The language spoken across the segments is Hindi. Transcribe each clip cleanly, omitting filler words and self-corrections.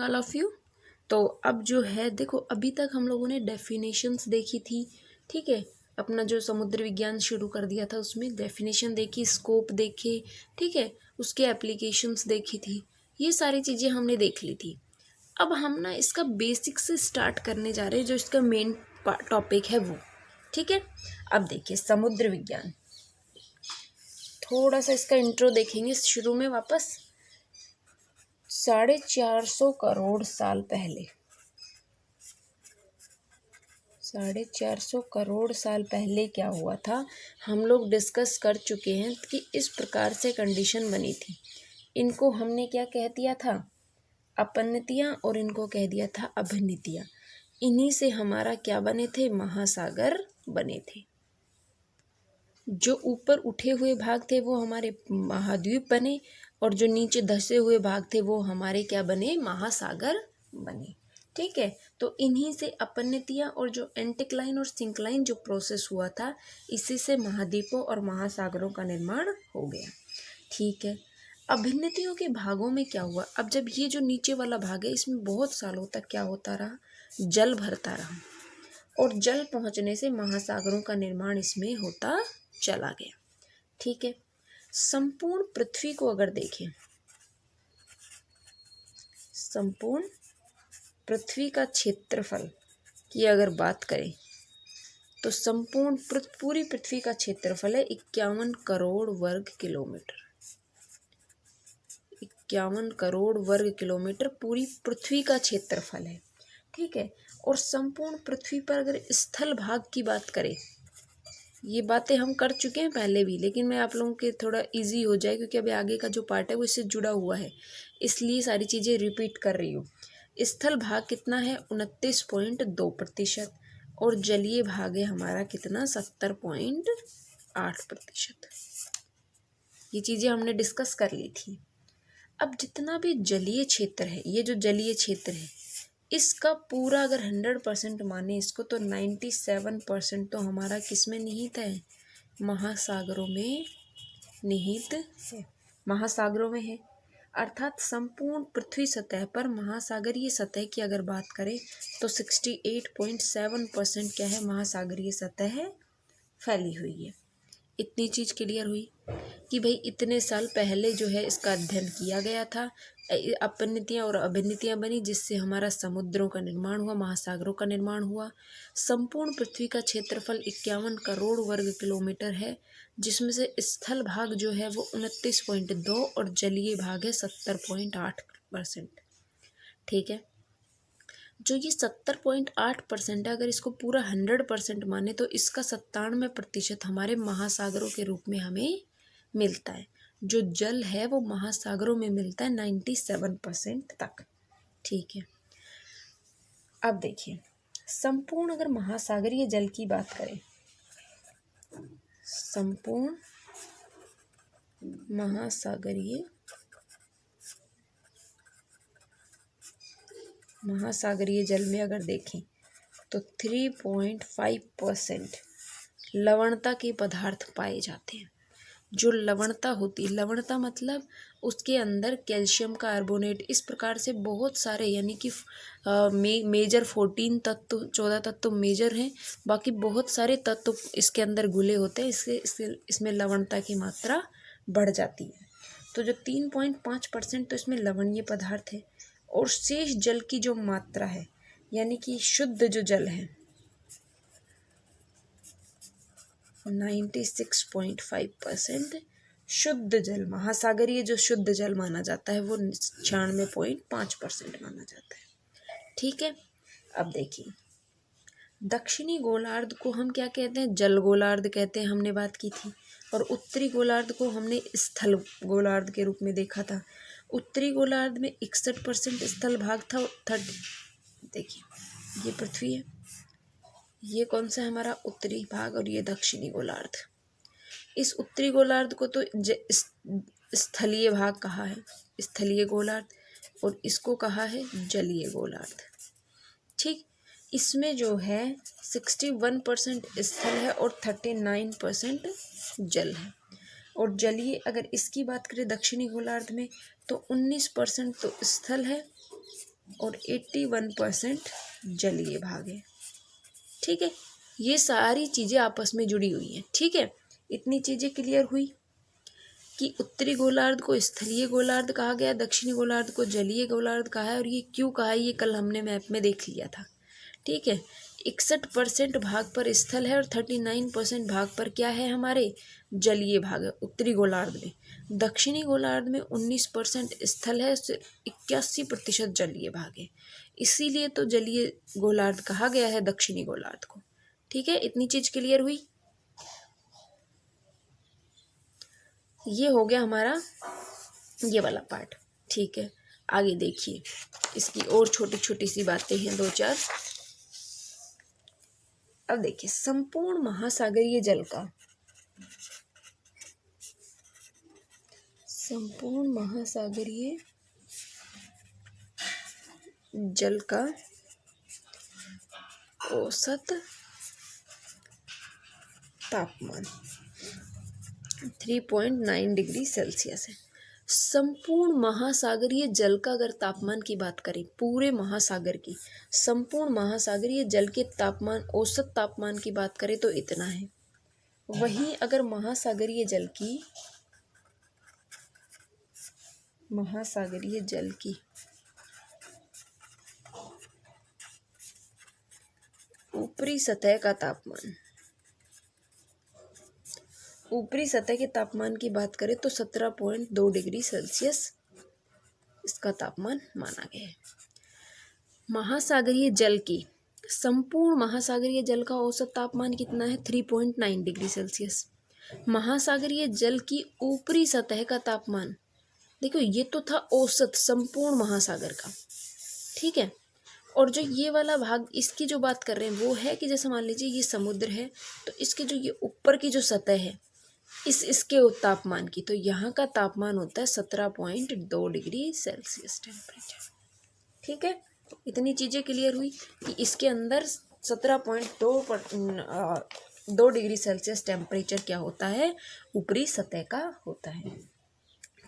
Morning all of you. तो अब जो है देखो, अभी तक हम लोगों ने डेफिनेशंस देखी थी, ठीक है। अपना जो समुद्र विज्ञान शुरू कर दिया था उसमें डेफिनेशन देखी, स्कोप देखे, ठीक है, उसके एप्लीकेशंस देखी थी, ये सारी चीज़ें हमने देख ली थी। अब हम ना इसका बेसिक से स्टार्ट करने जा रहे हैं, जो इसका मेन टॉपिक है वो, ठीक है। अब देखिए समुद्र विज्ञान, थोड़ा सा इसका इंट्रो देखेंगे शुरू में वापस। 450 करोड़ साल पहले, 450 करोड़ साल पहले क्या हुआ था, हम लोग डिस्कस कर चुके हैं कि इस प्रकार से कंडीशन बनी थी। इनको हमने क्या कह दिया था, अपनतियाँ, और इनको कह दिया था अभिन्नतियाँ। इन्हीं से हमारा क्या बने थे, महासागर बने थे। जो ऊपर उठे हुए भाग थे वो हमारे महाद्वीप बने, और जो नीचे धंसे हुए भाग थे वो हमारे क्या बने, महासागर बने, ठीक है। तो इन्हीं से अपनतियाँ और जो एंटिक्लाइन और सिंक्लाइन जो प्रोसेस हुआ था, इसी से महाद्वीपों और महासागरों का निर्माण हो गया, ठीक है। अभिन्नतियों के भागों में क्या हुआ, अब जब ये जो नीचे वाला भाग है इसमें बहुत सालों तक क्या होता रहा, जल भरता रहा, और जल पहुंचने से महासागरों का निर्माण इसमें होता चला गया, ठीक है। संपूर्ण पृथ्वी को अगर देखें, संपूर्ण पृथ्वी का क्षेत्रफल की अगर बात करें तो संपूर्ण पूरी पृथ्वी का क्षेत्रफल है 51 करोड़ वर्ग किलोमीटर। 51 करोड़ वर्ग किलोमीटर पूरी पृथ्वी का क्षेत्रफल है, ठीक है। और संपूर्ण पृथ्वी पर अगर स्थल भाग की बात करें, ये बातें हम कर चुके हैं पहले भी, लेकिन मैं आप लोगों के थोड़ा इजी हो जाए क्योंकि अभी आगे का जो पार्ट है वो इससे जुड़ा हुआ है, इसलिए सारी चीज़ें रिपीट कर रही हूँ। स्थल भाग कितना है, 29.2%, और जलीय भाग है हमारा कितना, 70.8%। ये चीज़ें हमने डिस्कस कर ली थी। अब जितना भी जलीय क्षेत्र है, ये जो जलीय क्षेत्र है, इसका पूरा अगर 100% माने इसको, तो 97% तो हमारा किस में निहित है, महासागरों में निहित है, महासागरों में है। अर्थात संपूर्ण पृथ्वी सतह पर महासागरीय सतह की अगर बात करें तो 68.7% क्या है, महासागरीय सतह फैली हुई है। इतनी चीज़ क्लियर हुई कि भाई इतने साल पहले जो है इसका अध्ययन किया गया था, अपनतियाँ और अभिन्नतियाँ बनी, जिससे हमारा समुद्रों का निर्माण हुआ, महासागरों का निर्माण हुआ। संपूर्ण पृथ्वी का क्षेत्रफल 51 करोड़ वर्ग किलोमीटर है, जिसमें से स्थल भाग जो है वो 29.2 और जलीय भाग है 70.8%, ठीक है। जो ये 70.8% है, अगर इसको पूरा 100% माने तो इसका 97% हमारे महासागरों के रूप में हमें मिलता है। जो जल है वो महासागरों में मिलता है 97% तक, ठीक है। अब देखिए संपूर्ण अगर महासागरीय जल की बात करें, संपूर्ण महासागरीय जल में अगर देखें तो 3.5% लवणता के पदार्थ पाए जाते हैं। जो लवणता होती है, लवणता मतलब उसके अंदर कैल्शियम कार्बोनेट, इस प्रकार से बहुत सारे, यानी कि मेजर 14 तत्व, 14 तत्व मेजर हैं, बाकी बहुत सारे तत्व इसके अंदर घुले होते हैं, इसमें लवणता की मात्रा बढ़ जाती है। तो जो 3.5% तो इसमें लवणीय पदार्थ है, और शेष जल की जो मात्रा है, यानी कि शुद्ध जो जल है 96.5% शुद्ध जल, महासागरीय जो शुद्ध जल माना जाता है वो 96.5% माना जाता है, ठीक है। अब देखिए दक्षिणी गोलार्ध को हम क्या कहते हैं, जल गोलार्ध कहते हैं, हमने बात की थी। और उत्तरी गोलार्ध को हमने स्थल गोलार्ध के रूप में देखा था। उत्तरी गोलार्ध में 61% स्थल भाग था। देखिए ये पृथ्वी है, ये कौन सा है हमारा उत्तरी भाग, और ये दक्षिणी गोलार्ध। इस उत्तरी गोलार्ध को तो स्थलीय भाग कहा है, स्थलीय गोलार्ध, और इसको कहा है जलीय गोलार्ध, ठीक। इसमें जो है 61% स्थल है और 39% जल है। और जलीय अगर इसकी बात करें दक्षिणी गोलार्ध में तो 19% तो स्थल है और 81% जलीय भाग है। ठीक है, ये सारी चीज़ें आपस में जुड़ी हुई हैं। ठीक है, इतनी चीज़ें क्लियर हुई कि उत्तरी गोलार्ध को स्थलीय गोलार्ध कहा गया, दक्षिणी गोलार्ध को जलीय गोलार्ध कहा है। और ये क्यों कहा है ये कल हमने मैप में देख लिया था। ठीक है, 61% भाग पर स्थल है और 39% भाग पर क्या है, हमारे जलीय भाग है उत्तरी गोलार्ध में। दक्षिणी गोलार्ध में 19% स्थल है, 81% जलीय भाग है। इसीलिए तो जलीय गोलार्ध कहा गया है दक्षिणी गोलार्ध को। ठीक है, इतनी चीज क्लियर हुई। ये हो गया हमारा ये वाला पार्ट। ठीक है, आगे देखिए, इसकी और छोटी छोटी सी बातें हैं, दो चार। अब देखिए, संपूर्ण महासागरीय जल का, संपूर्ण महासागरीय जल का औसत तापमान 3.9 डिग्री सेल्सियस है। संपूर्ण महासागरीय जल का अगर तापमान की बात करें, पूरे महासागर की संपूर्ण महासागरीय जल के तापमान, औसत तापमान की बात करें तो इतना है। वहीं अगर महासागरीय जल की ऊपरी सतह का तापमान, ऊपरी सतह के तापमान की बात करें तो 17.2 डिग्री सेल्सियस इसका तापमान माना गया है। महासागरीय जल की, संपूर्ण महासागरीय जल का औसत तापमान कितना है, 3.9 डिग्री सेल्सियस। महासागरीय जल की ऊपरी सतह का तापमान, देखो ये तो था औसत संपूर्ण महासागर का। ठीक है, और जो ये वाला भाग इसकी जो बात कर रहे हैं वो है कि जैसे मान लीजिए ये समुद्र है, तो इसके जो ये ऊपर की जो सतह है इसके तापमान की, तो यहाँ का तापमान होता है 17.2 डिग्री सेल्सियस टेम्परेचर। ठीक है, इतनी चीज़ें क्लियर हुई कि इसके अंदर 17.2 डिग्री सेल्सियस टेम्परेचर क्या होता है, ऊपरी सतह का होता है।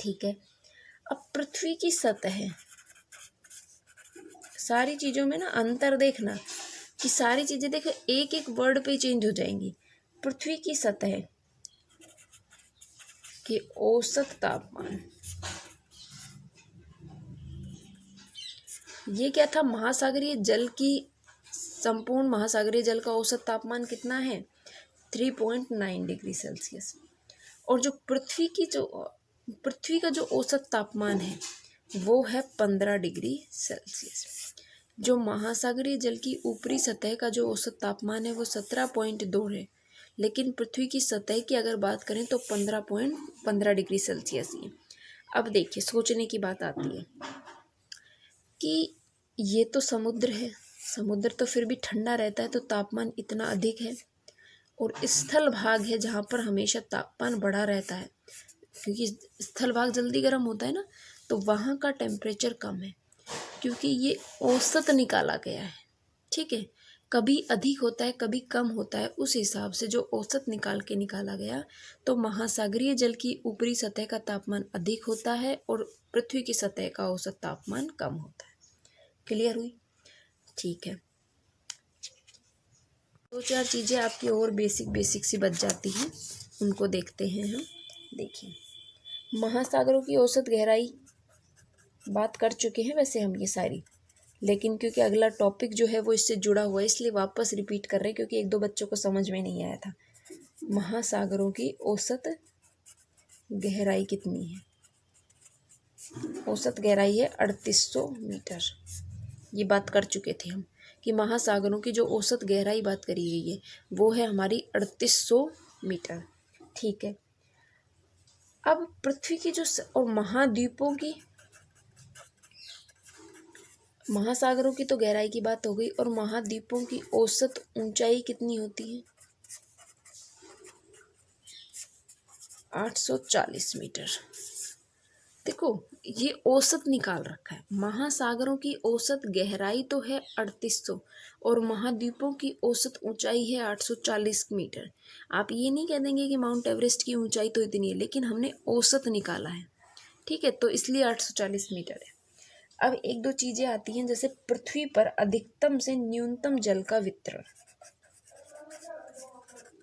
ठीक है, अब पृथ्वी की सतह, सारी चीज़ों में ना अंतर देखना कि सारी चीज़ें देखो एक एक वर्ड पे चेंज हो जाएंगी। पृथ्वी की सतह के औसत तापमान, ये क्या था, महासागरीय जल की, संपूर्ण महासागरीय जल का औसत तापमान कितना है, 3.9 डिग्री सेल्सियस। और जो पृथ्वी का जो औसत तापमान है वो है 15 डिग्री सेल्सियस। जो महासागरीय जल की ऊपरी सतह का जो औसत तापमान है वो 17.2 है, लेकिन पृथ्वी की सतह की अगर बात करें तो 15 डिग्री सेल्सियस ही है। अब देखिए, सोचने की बात आती है कि ये तो समुद्र है, समुद्र तो फिर भी ठंडा रहता है, तो तापमान इतना अधिक है, और स्थल भाग है जहाँ पर हमेशा तापमान बढ़ा रहता है, क्योंकि स्थल भाग जल्दी गर्म होता है ना, तो वहाँ का टेम्परेचर कम है, क्योंकि ये औसत निकाला गया है। ठीक है, कभी अधिक होता है कभी कम होता है, उस हिसाब से जो औसत निकाला गया, तो महासागरीय जल की ऊपरी सतह का तापमान अधिक होता है और पृथ्वी की सतह का औसत तापमान कम होता है। क्लियर हुई? ठीक है, दो चार चीज़ें आपकी और बेसिक सी बच जाती हैं, उनको देखते हैं हम। देखिए, महासागरों की औसत गहराई बात कर चुके हैं वैसे हम ये सारी, लेकिन क्योंकि अगला टॉपिक जो है वो इससे जुड़ा हुआ है इसलिए वापस रिपीट कर रहे हैं, क्योंकि एक दो बच्चों को समझ में नहीं आया था। महासागरों की औसत गहराई कितनी है? औसत गहराई है 3800 मीटर। ये बात कर चुके थे हम कि महासागरों की जो औसत गहराई बात करी गई है वो है हमारी 3800 मीटर। ठीक है, अब पृथ्वी की जो और महाद्वीपों की, महासागरों की तो गहराई की बात हो गई, और महाद्वीपों की औसत ऊंचाई कितनी होती है? 840 मीटर। देखो, ये औसत निकाल रखा है। महासागरों की औसत गहराई तो है 3800 और महाद्वीपों की औसत ऊंचाई है 840 मीटर। आप ये नहीं कह देंगे कि माउंट एवरेस्ट की ऊंचाई तो इतनी है, लेकिन हमने औसत निकाला है। ठीक है, तो इसलिए 840 मीटर है। अब एक दो चीजें आती हैं, जैसे पृथ्वी पर अधिकतम से न्यूनतम जल का वितरण।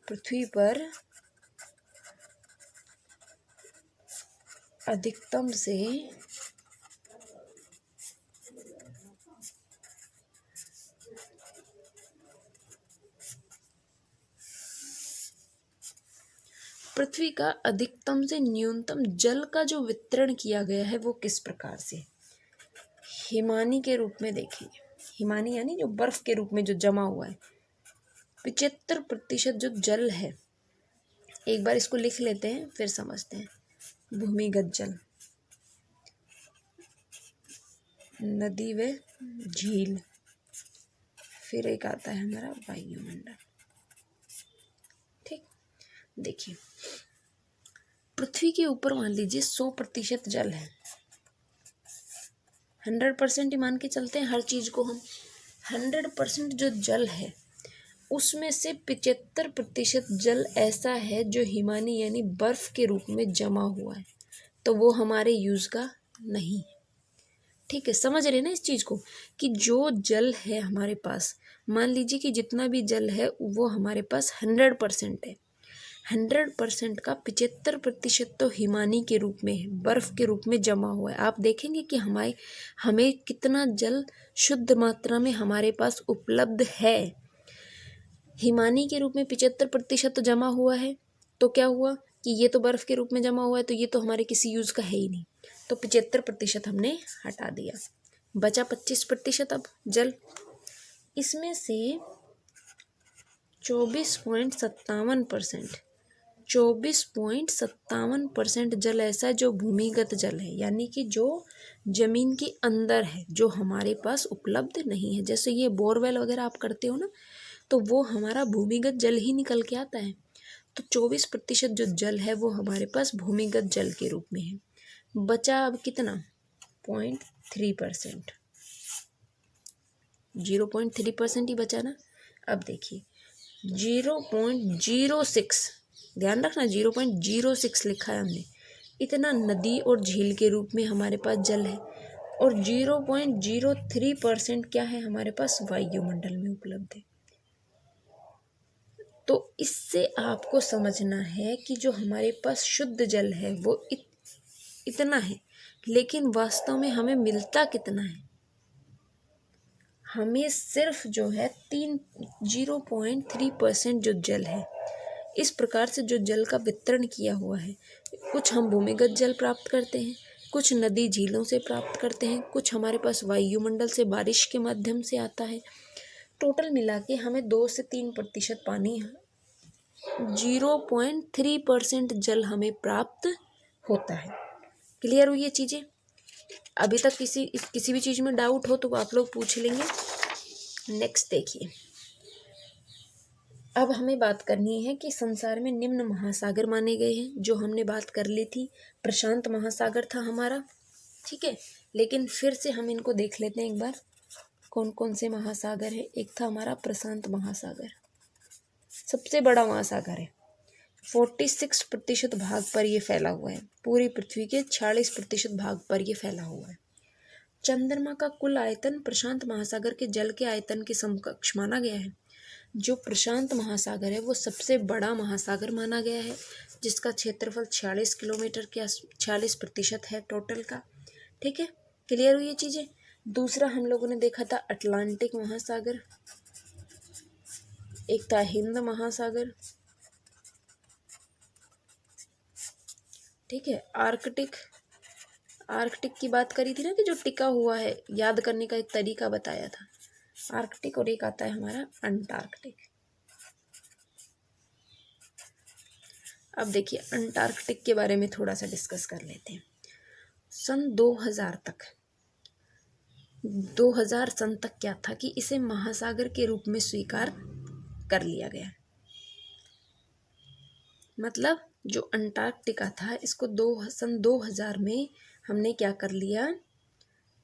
पृथ्वी पर अधिकतम से पृथ्वी का अधिकतम से न्यूनतम जल का जो वितरण किया गया है वो किस प्रकार से। हिमानी के रूप में देखेंगे, हिमानी यानी जो बर्फ के रूप में जो जमा हुआ है, 75% जो जल है, एक बार इसको लिख लेते हैं फिर समझते हैं। भूमिगत जल, नदी व झील, फिर एक आता है हमारा वायुमंडल। ठीक, देखिए पृथ्वी के ऊपर मान लीजिए 100% जल है, 100% ही मान के चलते हैं हर चीज को हम। 100% जो जल है उसमें से 75% जल ऐसा है जो हिमानी यानी बर्फ के रूप में जमा हुआ है, तो वो हमारे यूज का नहीं है। ठीक है, समझ रहे ना इस चीज को, कि जो जल है हमारे पास, मान लीजिए कि जितना भी जल है वो हमारे पास 100% है, 100% का 75% तो हिमानी के रूप में है, बर्फ के रूप में जमा हुआ है। आप देखेंगे कि हमें कितना जल शुद्ध मात्रा में हमारे पास उपलब्ध है। हिमानी के रूप में 75% तो जमा हुआ है, तो क्या हुआ कि ये तो बर्फ के रूप में जमा हुआ है, तो ये तो हमारे किसी यूज का है ही नहीं, तो 75% हमने हटा दिया, बचा 25% अब जल। इसमें से 24.57% जल ऐसा है जो भूमिगत जल है, यानी कि जो जमीन के अंदर है, जो हमारे पास उपलब्ध नहीं है। जैसे ये बोरवेल वगैरह आप करते हो ना, तो वो हमारा भूमिगत जल ही निकल के आता है। तो 24% जो जल है वो हमारे पास भूमिगत जल के रूप में है। बचा अब कितना, 0.3%, 0.3% ही बचा ना। अब देखिए 0.06, ध्यान रखना 0.06 लिखा है हमने, इतना नदी और झील के रूप में हमारे पास जल है, और 0.03% क्या है हमारे पास वायुमंडल में उपलब्ध है। तो इससे आपको समझना है कि जो हमारे पास शुद्ध जल है वो इतना है, लेकिन वास्तव में हमें मिलता कितना है। हमें सिर्फ जो है 0.3% जो जल है, इस प्रकार से जो जल का वितरण किया हुआ है, कुछ हम भूमिगत जल प्राप्त करते हैं, कुछ नदी झीलों से प्राप्त करते हैं, कुछ हमारे पास वायुमंडल से बारिश के माध्यम से आता है। टोटल मिला के हमें 2 से 3% पानी, 0.3% जल हमें प्राप्त होता है। क्लियर हुई ये चीज़ें? अभी तक किसी भी चीज़ में डाउट हो तो आप लोग पूछ लेंगे। नेक्स्ट देखिए, अब हमें बात करनी है कि संसार में निम्न महासागर माने गए हैं, जो हमने बात कर ली थी। प्रशांत महासागर था हमारा, ठीक है, लेकिन फिर से हम इनको देख लेते हैं एक बार, कौन कौन से महासागर है। एक था हमारा प्रशांत महासागर, सबसे बड़ा महासागर है, 46% भाग पर यह फैला हुआ है, पूरी पृथ्वी के 46% भाग पर यह फैला हुआ है। चंद्रमा का कुल आयतन प्रशांत महासागर के जल के आयतन के समकक्ष माना गया है। जो प्रशांत महासागर है वो सबसे बड़ा महासागर माना गया है, जिसका क्षेत्रफल 46 किलोमीटर के 46% है टोटल का। ठीक है, क्लियर हुई ये चीज़ें। दूसरा हम लोगों ने देखा था अटलांटिक महासागर, एक था हिंद महासागर, ठीक है, आर्कटिक की बात करी थी ना कि जो टिका हुआ है, याद करने का एक तरीका बताया था, आर्कटिक, और एक आता है हमारा अंटार्कटिक। अब देखिए अंटार्कटिक के बारे में थोड़ा सा डिस्कस कर लेते हैं। सन 2000 सन तक क्या था कि इसे महासागर के रूप में स्वीकार कर लिया गया। मतलब जो अंटार्कटिका था इसको सन 2000 में हमने क्या कर लिया,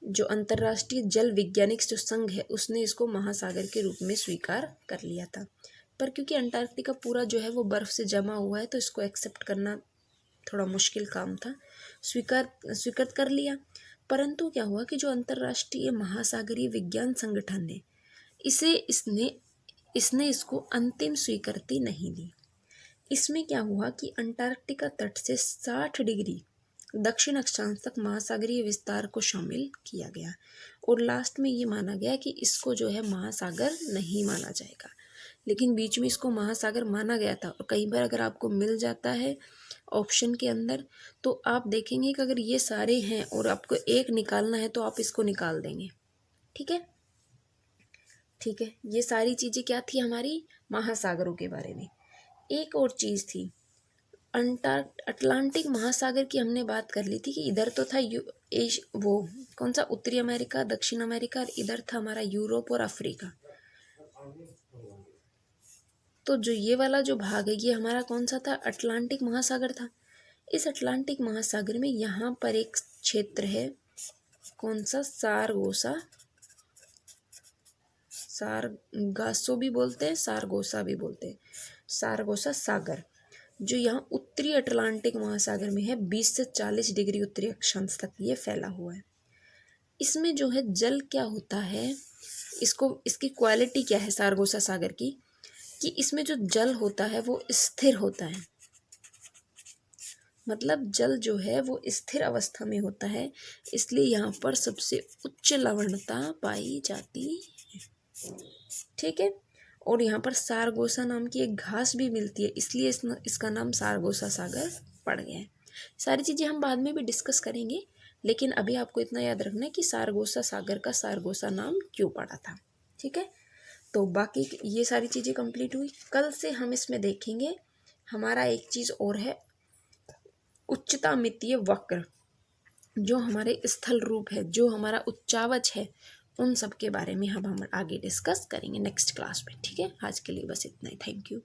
जो अंतर्राष्ट्रीय जल वैज्ञानिक जो संघ है उसने इसको महासागर के रूप में स्वीकार कर लिया था। पर क्योंकि अंटार्कटिका पूरा जो है वो बर्फ़ से जमा हुआ है, तो इसको एक्सेप्ट करना थोड़ा मुश्किल काम था, स्वीकृत कर लिया। परंतु क्या हुआ कि जो अंतर्राष्ट्रीय महासागरीय विज्ञान संगठन है इसने इसको अंतिम स्वीकृति नहीं दी। इसमें क्या हुआ कि अंटार्कटिका तट से 60 डिग्री दक्षिण अक्षांश तक महासागरीय विस्तार को शामिल किया गया और लास्ट में ये माना गया कि इसको जो है महासागर नहीं माना जाएगा, लेकिन बीच में इसको महासागर माना गया था। और कई बार अगर आपको मिल जाता है ऑप्शन के अंदर तो आप देखेंगे कि अगर ये सारे हैं और आपको एक निकालना है तो आप इसको निकाल देंगे। ठीक है, ठीक है, ये सारी चीज़ें क्या थी हमारी महासागरों के बारे में। एक और चीज़ थी, अटलांटिक महासागर की हमने बात कर ली थी कि इधर तो था वो कौन सा उत्तरी अमेरिका, दक्षिण अमेरिका, और इधर था हमारा यूरोप और अफ्रीका। तो जो ये वाला जो भाग है ये हमारा कौन सा था, अटलांटिक महासागर था। इस अटलांटिक महासागर में यहाँ पर एक क्षेत्र है, कौन सा, सारगासो भी बोलते हैं, सारगोसा भी बोलते हैं, सारगोसा सागर, जो यहाँ उत्तरी अटलांटिक महासागर में है। 20 से 40 डिग्री उत्तरी अक्षांश तक ये फैला हुआ है। इसमें जो है जल क्या होता है, इसकी क्वालिटी क्या है सारगोसा सागर की, कि इसमें जो जल होता है वो स्थिर होता है, मतलब जल जो है वो स्थिर अवस्था में होता है, इसलिए यहाँ पर सबसे उच्च लवणता पाई जाती है। ठीक है, और यहाँ पर सारगोसा नाम की एक घास भी मिलती है, इसलिए इसका नाम सारगोसा सागर पड़ गया है। सारी चीज़ें हम बाद में भी डिस्कस करेंगे, लेकिन अभी आपको इतना याद रखना है कि सारगोसा सागर का सारगोसा नाम क्यों पड़ा था। ठीक है, तो बाकी ये सारी चीज़ें कंप्लीट हुई। कल से हम इसमें देखेंगे हमारा एक चीज़ और है, उच्चतामितीय वक्र, जो हमारे स्थल रूप है, जो हमारा उच्चावच है, उन सब के बारे में हम आगे डिस्कस करेंगे नेक्स्ट क्लास में। ठीक है, आज के लिए बस इतना ही। Thank you.